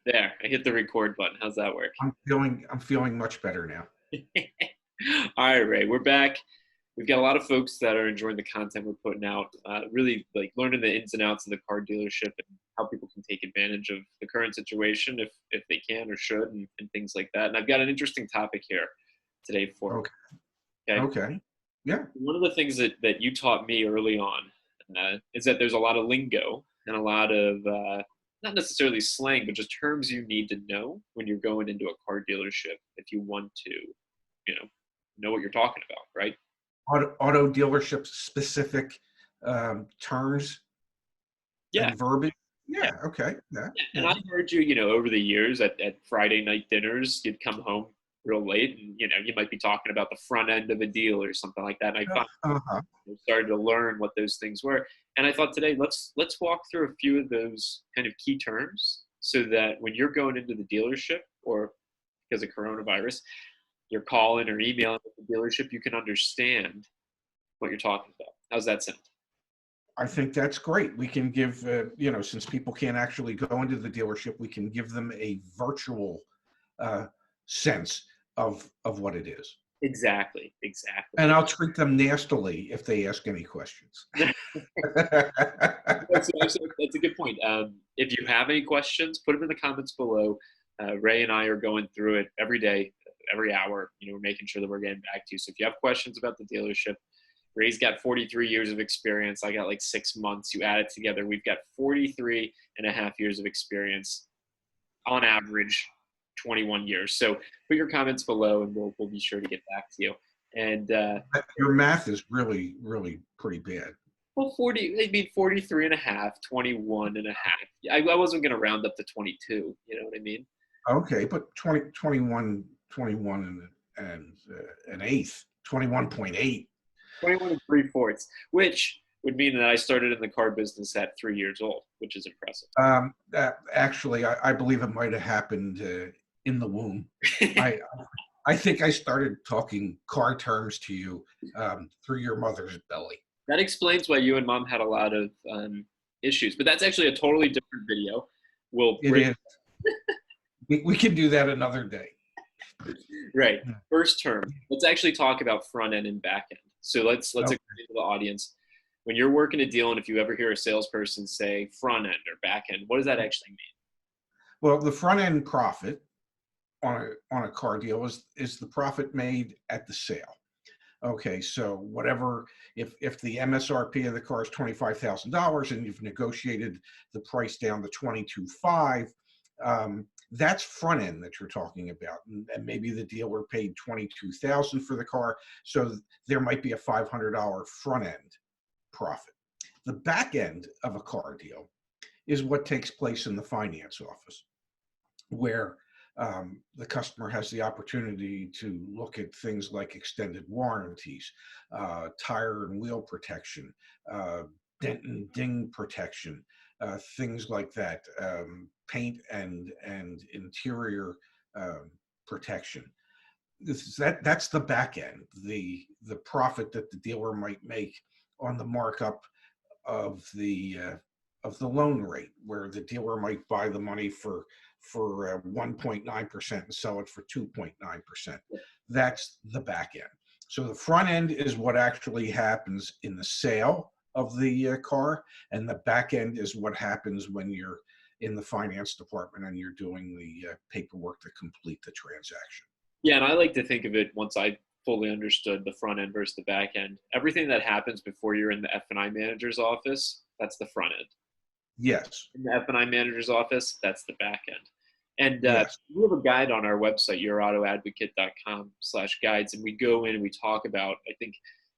There, I hit the record button. How's that work? I'm feeling much better now. All right, Ray, we're back. We've got a lot of folks that are enjoying the content we're putting out, really like learning the ins and outs of the car dealership and how people can take advantage of the current situation if they can or should, and things like that. And I've got an interesting topic here today for you. Okay. Okay. Okay. Yeah. One of the things that you taught me early on is that there's a lot of lingo and a lot of not necessarily slang, but just terms you need to know when you're going into a car dealership if you want to, know what you're talking about, right? Auto dealership specific terms Yeah. and verbiage. Yeah. Yeah. Okay. Yeah. Yeah, and Yeah. I heard you, over the years at Friday night dinners, you'd come home real late, and you might be talking about the front end of a deal or something like that. And I Uh-huh. started to learn what those things were, and I thought today let's walk through a few of those kind of key terms, so that when you're going into the dealership, or because of coronavirus, you're calling or emailing the dealership, you can understand what you're talking about. How's that sound? I think that's great. We can give, since people can't actually go into the dealership, we can give them a virtual uh, sense of what it is. Exactly, exactly. And I'll treat them nastily if they ask any questions. That's a good point. If you have any questions, put them in the comments below. Ray and I are going through it every day, every hour. We're making sure that we're getting back to you. So if you have questions about the dealership, Ray's got 43 years of experience. I got like 6 months. You add it together, we've got 43 and a half years of experience, on average 21 years. So put your comments below, and we'll be sure to get back to you. And Your math is really, really pretty bad. well, 40, I mean, 43 and a half, 21 and a half. I wasn't going to round up to 22. You know what I mean? Okay, but 21 and an eighth, 21.8. 21 and three-fourths, which would mean that I started in the car business at 3 years old, which is impressive. Actually, I believe it might have happened in the womb. I I think I started talking car terms to you through your mother's belly. That explains why you and mom had a lot of issues, but that's actually a totally different video. We'll It break is. We can do that another day. right. First term. Let's actually talk about front end and back end. So let's Okay. explain to the audience, when you're working a deal, and if you ever hear a salesperson say front end or back end, what does that actually mean? Well, the front end profit on a car deal is the profit made at the sale. Okay, so whatever, if the MSRP of the car is $25,000 and you've negotiated the price down to 22.5, that's front end that you're talking about, and maybe the dealer paid 22,000 for the car, so there might be a $500 front end profit. The back end of a car deal is what takes place in the finance office, where the customer has the opportunity to look at things like extended warranties, tire and wheel protection, dent and ding protection, things like that, paint and interior protection. That's the back end, the profit that the dealer might make on the markup of the loan rate, where the dealer might buy the money for 1.9% and sell it for 2.9%. That's the back end. So the front end is what actually happens in the sale of the car, and the back end is what happens when you're in the finance department and you're doing the paperwork to complete the transaction. Yeah, and I like to think of it, once I fully understood the front end versus the back end, everything that happens before you're in the F&I manager's office, that's the front end. Yes. In the F&I manager's office, that's the back end. And Yes. we have a guide on our website, yourautoadvocate.com/guides, and we go in and we talk about, I think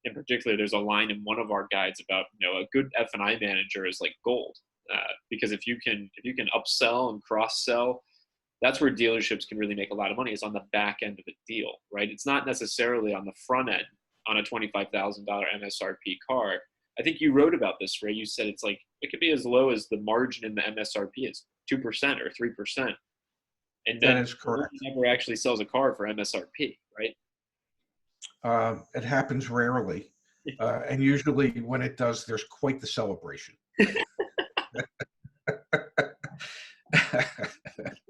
in particular, there's a line in one of our guides about, a good F&I manager is like gold, because if you can upsell and cross sell, that's where dealerships can really make a lot of money, is on the back end of a deal, right? It's not necessarily on the front end on a $25,000 MSRP car. I think you wrote about this, Ray. You said it's like, it could be as low as the margin in the MSRP is 2% or 3%. And That then is correct. never actually sells a car for MSRP, right? It happens rarely, and usually when it does, there's quite the celebration.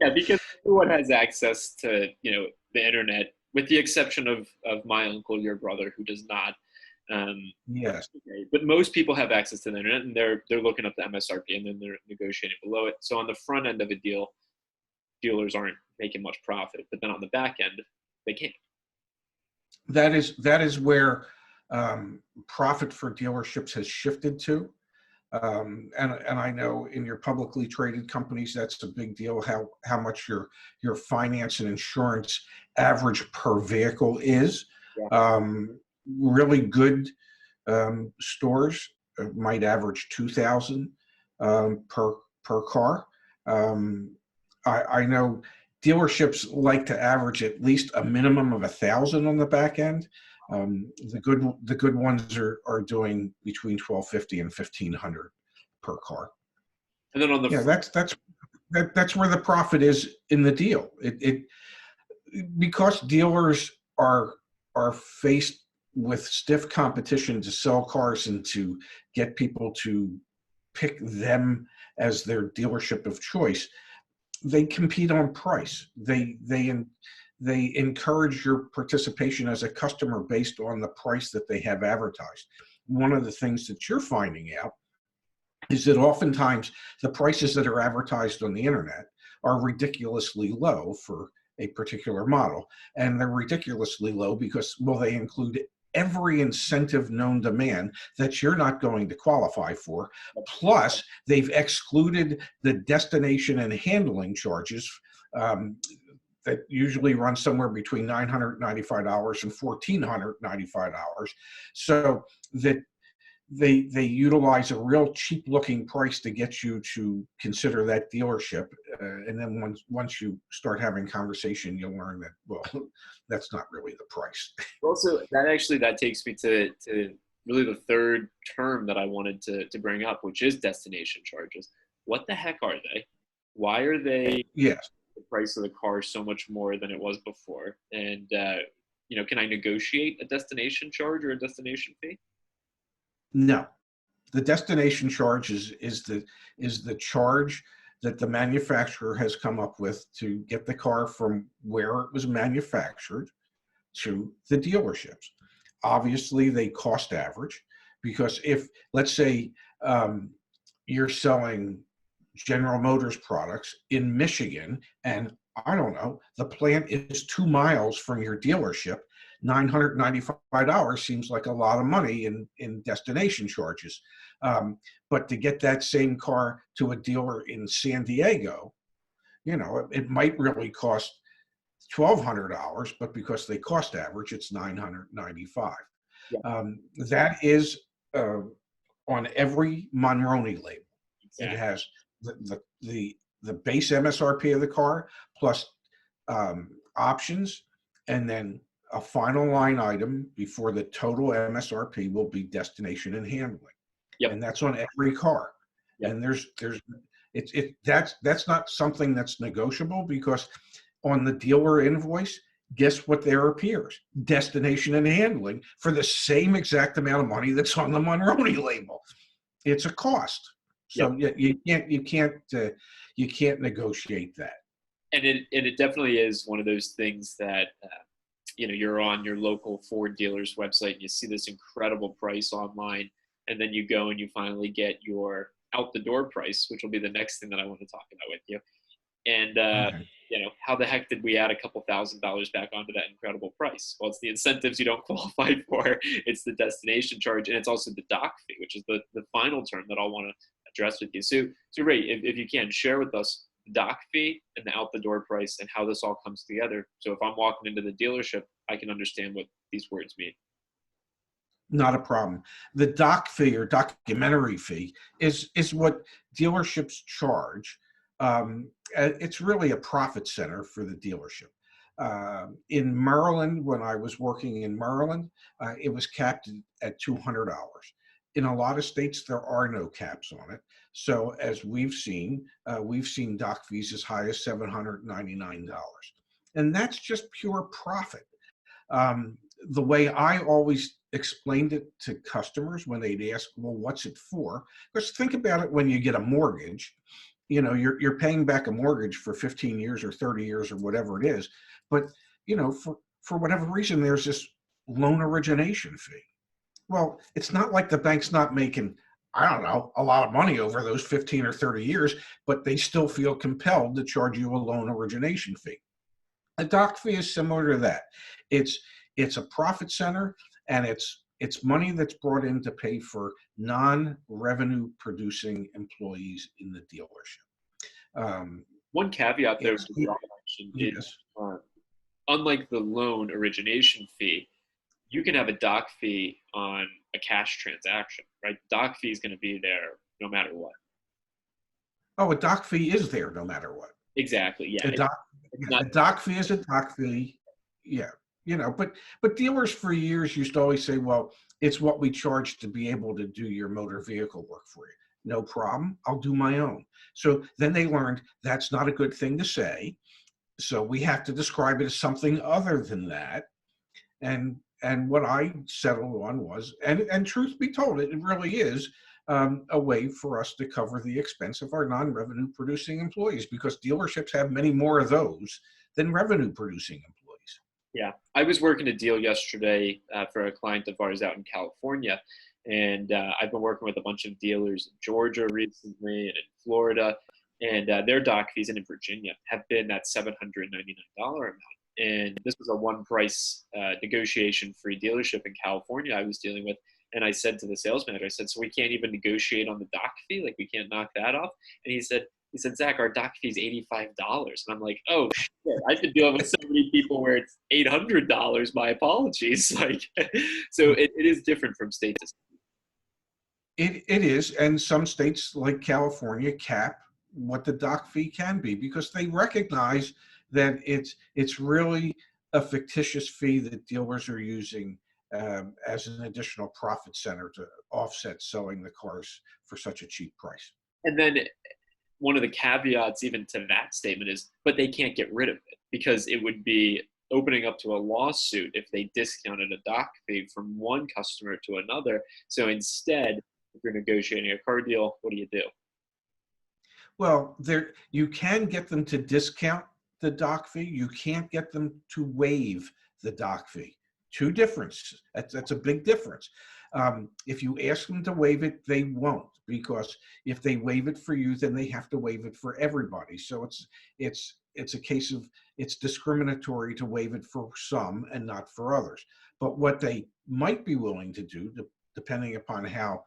Yeah, because everyone has access to, the internet, with the exception of my uncle, your brother, who does not. Yes. Okay, but most people have access to the internet, and they're looking up the MSRP, and then they're negotiating below it. So on the front end of a deal, dealers aren't making much profit, but then on the back end, they can. That is where profit for dealerships has shifted to. And I know in your publicly traded companies, that's a big deal, how much your finance and insurance average per vehicle is. Yeah. Really good stores might average 2,000 per car. I know dealerships like to average at least a minimum of 1,000 on the back end. The good ones are doing between 1,250 and 1,500 per car. And then on the Yeah, that's where the profit is in the deal. It because dealers are faced with stiff competition to sell cars and to get people to pick them as their dealership of choice. They compete on price. They encourage your participation as a customer based on the price that they have advertised. One of the things that you're finding out is that oftentimes the prices that are advertised on the internet are ridiculously low for a particular model. And they're ridiculously low because, well, they include every incentive known to man that you're not going to qualify for. Plus, they've excluded the destination and handling charges that usually run somewhere between $995 and $1,495. So that they utilize a real cheap looking price to get you to consider that dealership, and then once you start having conversation, you'll learn that, well, that's not really the price. Also, that takes me to really the third term that I wanted to bring up, which is destination charges. What the heck are they? Why are they Yes. the price of the car so much more than it was before? And can I negotiate a destination charge or a destination fee? No, the destination charge is the charge that the manufacturer has come up with to get the car from where it was manufactured to the dealerships. Obviously, they cost average, because if, let's say, you're selling General Motors products in Michigan, and I don't know, the plant is 2 miles from your dealership, $995 seems like a lot of money in destination charges. But to get that same car to a dealer in San Diego, it might really cost $1,200, but because they cost average, it's $995. Yeah. That is on every Monroney label. Exactly. It has the base MSRP of the car plus options, and then a final line item before the total MSRP will be destination and handling. Yep. And that's on every car. Yep. And that's not something that's negotiable, because on the dealer invoice, guess what there appears? Destination and handling for the same exact amount of money that's on the Monroney label. It's a cost. So yep. you can't negotiate that. And it definitely is one of those things that you're on your local Ford dealer's website and you see this incredible price online, and then you go and you finally get your out the door price, which will be the next thing that I want to talk about with you. And Okay. How the heck did we add a couple $1,000s back onto that incredible price? Well, it's the incentives you don't qualify for. It's the destination charge, and it's also the dock fee, which is the final term that I'll want to address with you. So Ray, if you can, share with us the dock fee and the out the door price and how this all comes together. So if I'm walking into the dealership, I can understand what these words mean. Not a problem. The dock fee or documentary fee is what dealerships charge. It's really a profit center for the dealership. In Maryland, when I was working in Maryland, it was capped at $200. In a lot of states, there are no caps on it. So as we've seen dock fees as high as $799. And that's just pure profit. The way I always explained it to customers when they'd ask, well, what's it for? Because think about it, when you get a mortgage, you're paying back a mortgage for 15 years or 30 years or whatever it is. But, for whatever reason, there's this loan origination fee. Well, it's not like the bank's not making, I don't know, a lot of money over those 15 or 30 years, but they still feel compelled to charge you a loan origination fee. A doc fee is similar to that. It's a profit center, and it's money that's brought in to pay for non-revenue producing employees in the dealership. One caveat there It's, with the mentioned is, yes. unlike the loan origination fee, you can have a doc fee on a cash transaction, right? Doc fee is going to be there no matter what. Oh, a doc fee is there no matter what. Exactly. Yeah. Yeah, a doc fee is a doc fee. Yeah. But dealers for years used to always say, well, it's what we charge to be able to do your motor vehicle work for you. No problem. I'll do my own. So then they learned that's not a good thing to say. So we have to describe it as something other than that. And what I settled on was, and truth be told, it really is a way for us to cover the expense of our non-revenue producing employees, because dealerships have many more of those than revenue producing employees. Yeah. I was working a deal yesterday for a client of ours out in California. And I've been working with a bunch of dealers in Georgia recently and in Florida. And their doc fees, and in Virginia, have been that $799 amount. And this was a one price negotiation free dealership in California I was dealing with. And I said to the sales manager, I said, so we can't even negotiate on the doc fee? Like, we can't knock that off? And he said, Zach, our doc fee is $85. And I'm like, oh shit, I've been dealing with so many people where it's $800. My apologies. Like, so it is different from state to state. It is, and some states like California cap what the doc fee can be, because they recognize that it's really a fictitious fee that dealers are using as an additional profit center to offset selling the cars for such a cheap price. And then one of the caveats even to that statement is, but they can't get rid of it, because it would be opening up to a lawsuit if they discounted a doc fee from one customer to another. So instead, if you're negotiating a car deal, what do you do? Well, you can get them to discount the doc fee. You can't get them to waive the doc fee. Two differences. That's a big difference. If you ask them to waive it, they won't, because if they waive it for you, then they have to waive it for everybody. So it's a case of it's discriminatory to waive it for some and not for others. But what they might be willing to do, depending upon how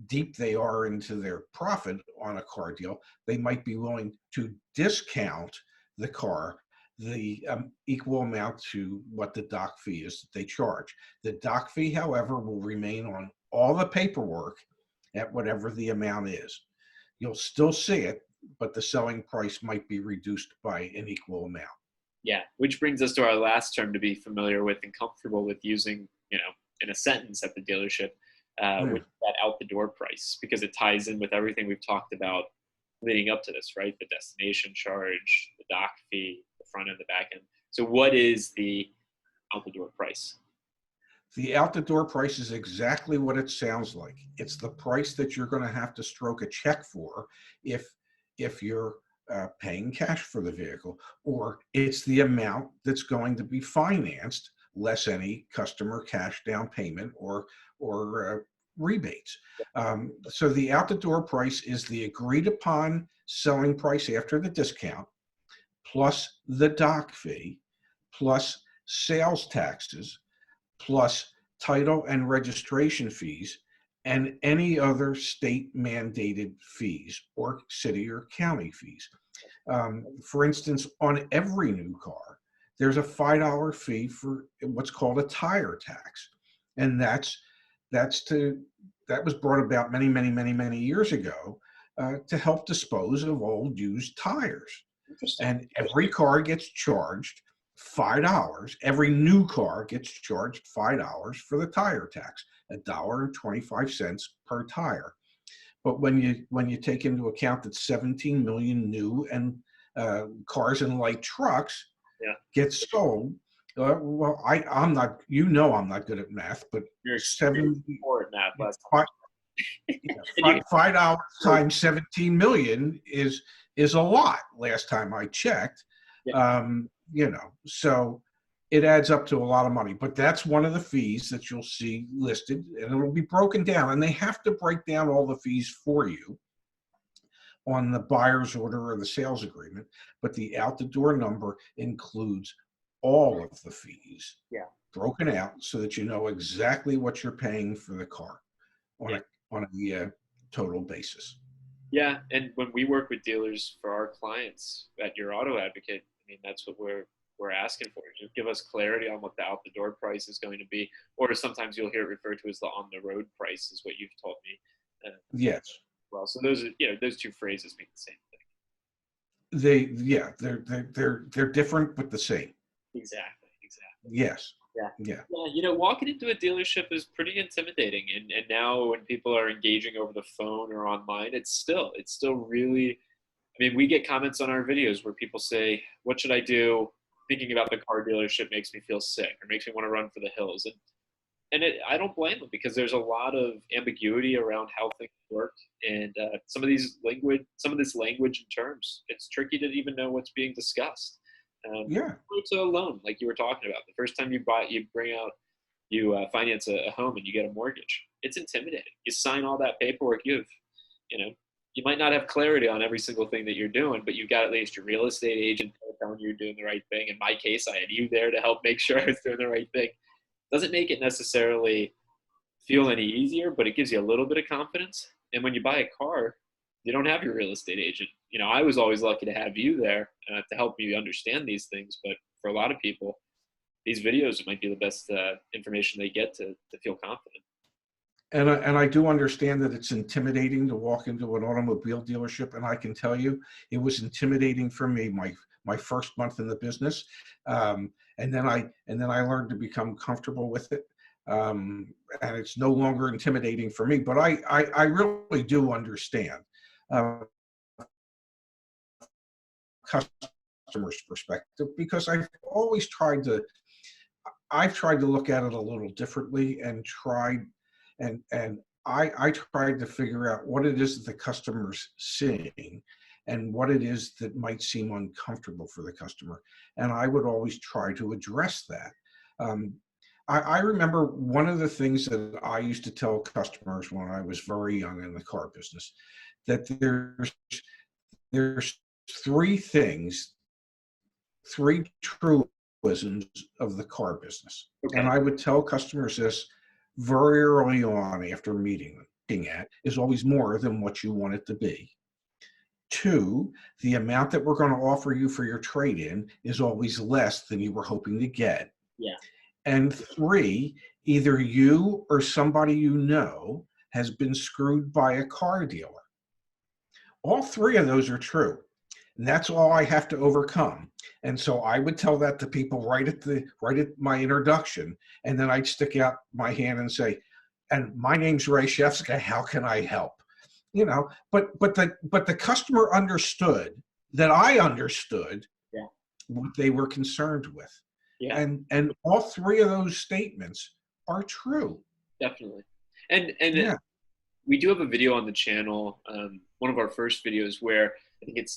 deep they are into their profit on a car deal, they might be willing to discount the car the equal amount to what the doc fee is that they charge. The doc fee, however, will remain on all the paperwork at whatever the amount is. You'll still see it, but the selling price might be reduced by an equal amount. Yeah, which brings us to our last term to be familiar with and comfortable with using, in a sentence at the dealership, with that out the door price, because it ties in with everything we've talked about leading up to this, right? The destination charge, the doc fee, the front end, the back end. So what is the out the door price? The out the door price is exactly what it sounds like. It's the price that you're going to have to stroke a check for if you're paying cash for the vehicle, or it's the amount that's going to be financed less any customer cash down payment or rebates. So the out the door price is the agreed upon selling price after the discount, plus the doc fee, plus sales taxes, plus title and registration fees, and any other state mandated fees or city or county fees. For instance, on every new car, there's a $5 fee for what's called a tire tax. And that was brought about many years ago to help dispose of old used tires. And every car gets charged $5. Every new car gets charged $5 for the tire tax, $1.25 per tire. But when you take into account that 17 million new and cars and light trucks get sold, I'm not. I'm not good at math, but you're poor at math. Yeah, And you, $5 times 17 million is a lot. Last time I checked, yeah, so it adds up to a lot of money. But that's one of the fees that you'll see listed, and it'll be broken down. And they have to break down all the fees for you on the buyer's order or the sales agreement. But the out the door number includes all of the fees yeah, broken out so that you know exactly what you're paying for the car on yeah. a total basis. Yeah, and when we work with dealers for our clients at your auto advocate, I mean that's what we're asking for. Just give us clarity on what the out the door price is going to be, or sometimes you'll hear it referred to as the on the road price, is what you've told me. Yes, Well, so those are those two phrases mean the same thing. they're different but the same. Exactly, exactly. Yes, Yeah. yeah, Yeah, walking into a dealership is pretty intimidating, and now when people are engaging over the phone or online, it's still really. I mean, we get comments on our videos where people say, "What should I do? Thinking about the car dealership makes me feel sick or makes me want to run for the hills." I don't blame them because there's a lot of ambiguity around how things work, and some of this language and terms, it's tricky to even know what's being discussed. yeah. It's a loan, like you were talking about. The first time you finance a home and you get a mortgage. It's intimidating. You sign all that paperwork. You know, you might not have clarity on every single thing that you're doing, but you've got at least your real estate agent telling you you're doing the right thing. In my case, I had you there to help make sure I was doing the right thing. Doesn't make it necessarily feel any easier, but it gives you a little bit of confidence. And when you buy a car, you don't have your real estate agent. I was always lucky to have you there to help me understand these things. But for a lot of people, these videos might be the best information they get to feel confident. And I do understand that it's intimidating to walk into an automobile dealership, and I can tell you, it was intimidating for me my first month in the business, and then I learned to become comfortable with it, and it's no longer intimidating for me. But I really do understand uh, customers' perspective because I've tried to look at it a little differently and tried and I tried to figure out what it is that the customer's seeing and what it is that might seem uncomfortable for the customer. And I would always try to address that. Um, I remember one of the things that I used to tell customers when I was very young in the car business, that there's three truisms of the car business. And Okay. I would tell customers this very early on after meeting them. Looking at is always more than what you want it to be. Two, the amount that we're going to offer you for your trade-in is always less than you were hoping to get. Yeah. And three, either you or somebody you know has been screwed by a car dealer. All three of those are true. And that's all I have to overcome. And so I would tell that to people right at my introduction, and then I'd stick out my hand and say, "And my name's Ray Shefska. How can I help?" But the customer understood that I understood Yeah. what they were concerned with, Yeah. and all three of those statements are true. Definitely. And Yeah. we do have a video on the channel, one of our first videos, where I think it's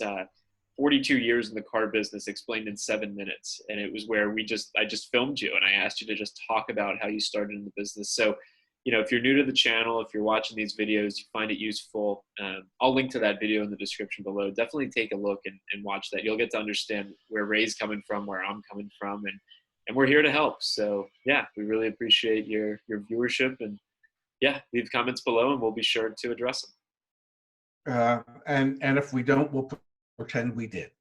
42 years in the car business explained in 7 minutes, and it was where I just filmed you and I asked you to just talk about how you started in the business. So if you're new to the channel, if you're watching these videos, you find it useful, I'll link to that video in the description below. Definitely take a look and watch that. You'll get to understand where Ray's coming from, where I'm coming from, and we're here to help. So yeah, we really appreciate your viewership, and yeah, leave comments below and we'll be sure to address them. And if we don't, we'll pretend we did.